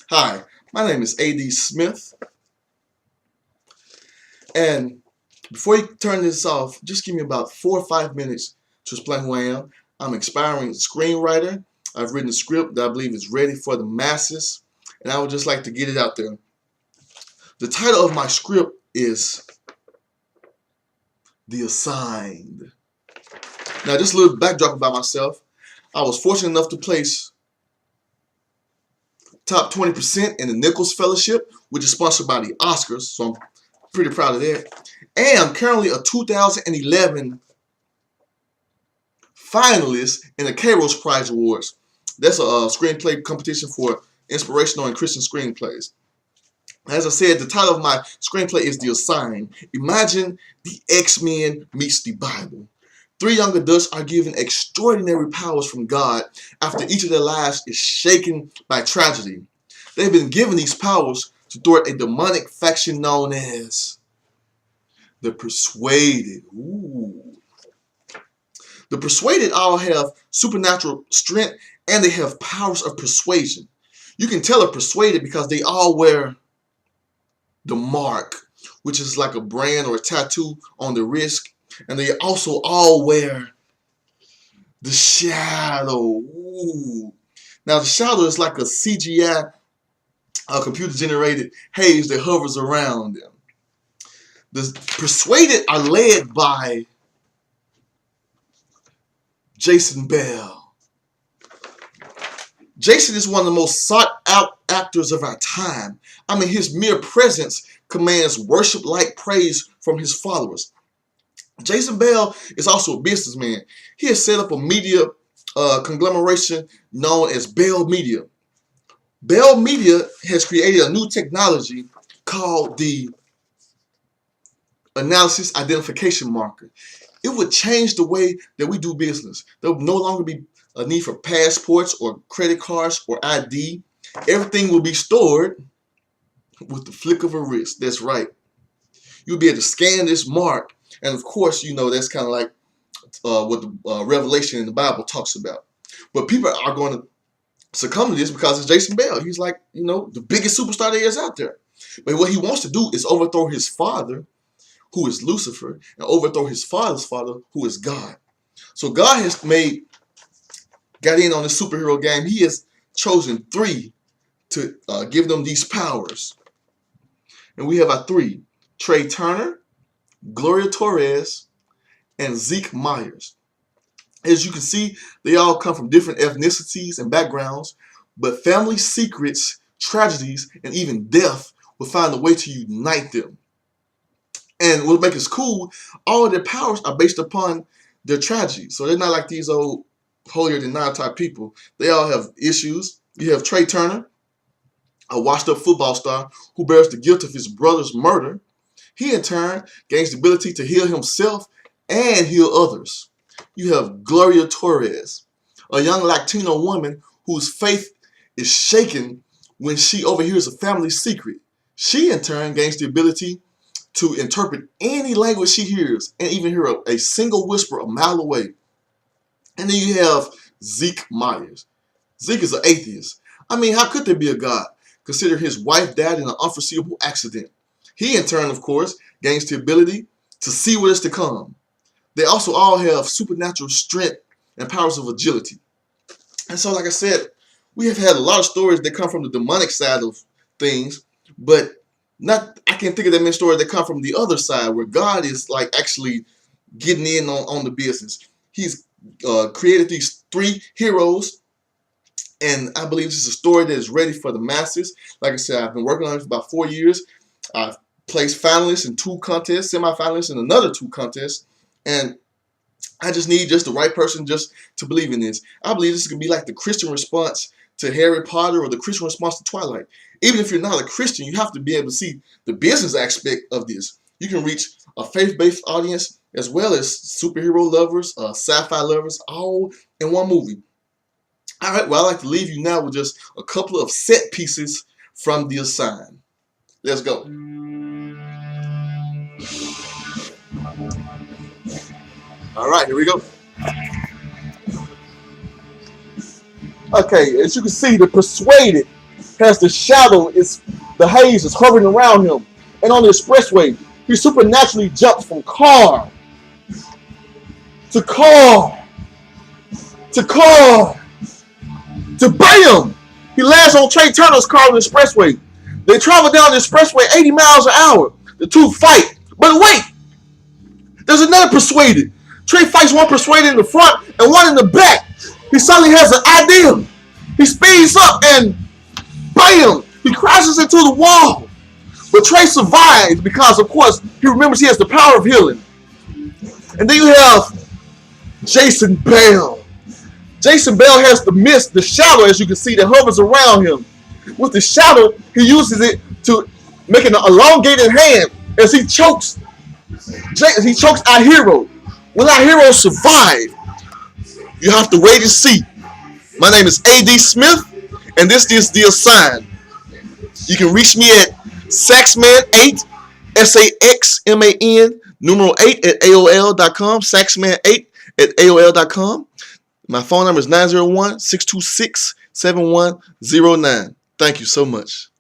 Hi, my name is A.D. Smith, and before you turn this off, just give me about 4 or 5 minutes to explain who I am. I'm an aspiring screenwriter. I've written a script that I believe is ready for the masses, and I would just like to get it out there. The title of my script is The Assigned. Now, just a little backdrop about myself. I was fortunate enough to place top 20% in the Nichols Fellowship, which is sponsored by the Oscars, so I'm pretty proud of that. And I'm currently a 2011 finalist in the Kairos Prize Awards. That's a screenplay competition for inspirational and Christian screenplays. As I said, the title of my screenplay is The Assigned. Imagine the X-Men meets the Bible. Three young adults are given extraordinary powers from God after each of their lives is shaken by tragedy. They've been given these powers to thwart a demonic faction known as the Persuaded. Ooh. The Persuaded all have supernatural strength and they have powers of persuasion. You can tell they're persuaded because they all wear the mark, which is like a brand or a tattoo on the wrist. And they also all wear the shadow. Ooh. Now the shadow is like a CGI, computer-generated haze that hovers around them. The Persuaded are led by Jason Bell. Jason is one of the most sought-out actors of our time. I mean, his mere presence commands worship-like praise from his followers. Jason Bell is also a businessman. He has set up a media conglomeration known as Bell Media. Bell Media has created a new technology called the Analysis Identification Marker. It would change the way that we do business. There will no longer be a need for passports or credit cards or ID. Everything will be stored with the flick of a wrist. That's right. You'll be able to scan this mark. And of course, you know, that's kind of like what the Revelation in the Bible talks about. But people are going to succumb to this because it's Jason Bell. He's like, you know, the biggest superstar there is out there. But what he wants to do is overthrow his father, who is Lucifer, and overthrow his father's father, who is God. So God has got in on this superhero game. He has chosen three to give them these powers. And we have our three: Trey Turner, Gloria Torres, and Zeke Myers. As you can see, they all come from different ethnicities and backgrounds, but family secrets, tragedies, and even death will find a way to unite them. And what makes it cool, all of their powers are based upon their tragedy. So they're not like these old holier than thou type people. They all have issues. You have Trey Turner, a washed up football star who bears the guilt of his brother's murder. He in turn gains the ability to heal himself and heal others. You have Gloria Torres, a young Latino woman whose faith is shaken when she overhears a family secret. She in turn gains the ability to interpret any language she hears and even hear a single whisper a mile away. And then you have Zeke Myers. Zeke is an atheist. I mean, how could there be a God? Consider his wife died in an unforeseeable accident. He, in turn, of course, gains the ability to see what is to come. They also all have supernatural strength and powers of agility. And so, like I said, we have had a lot of stories that come from the demonic side of things, but I can't think of that many stories that come from the other side, where God is like actually getting in on the business. He's created these three heroes, and I believe this is a story that is ready for the masses. Like I said, I've been working on it for about 4 years. I've placed finalists in 2 contests, semifinalists in another 2 contests, and I just need just the right person just to believe in this. I believe this is going to be like the Christian response to Harry Potter or the Christian response to Twilight. Even if you're not a Christian, you have to be able to see the business aspect of this. You can reach a faith-based audience as well as superhero lovers, sci-fi lovers, all in one movie. All right, well, I'd like to leave you now with just a couple of set pieces from The Assigned. Let's go. All right, here we go. Okay, as you can see, the Persuaded has the shadow, the haze is hovering around him. And on the expressway, he supernaturally jumps from car to car to car to bam! He lands on Trey Turner's car on the expressway. They travel down the expressway 80 miles an hour. The two fight. But wait! There's another persuaded. Trey fights one persuaded in the front and one in the back. He suddenly has an idea. He speeds up and bam! He crashes into the wall. But Trey survives because, of course, he remembers he has the power of healing. And then you have Jason Bell. Jason Bell has the mist, the shadow, as you can see, that hovers around him. With the shadow, he uses it to make an elongated hand as he chokes. He chokes our hero. Will our hero survive? You have to wait and see. My name is A.D. Smith, and this is The Assign. You can reach me at Saxman8, SAXMAN, numeral 8 at AOL.com, Saxman8 at AOL.com. My phone number is 901-626-7109. Thank you so much.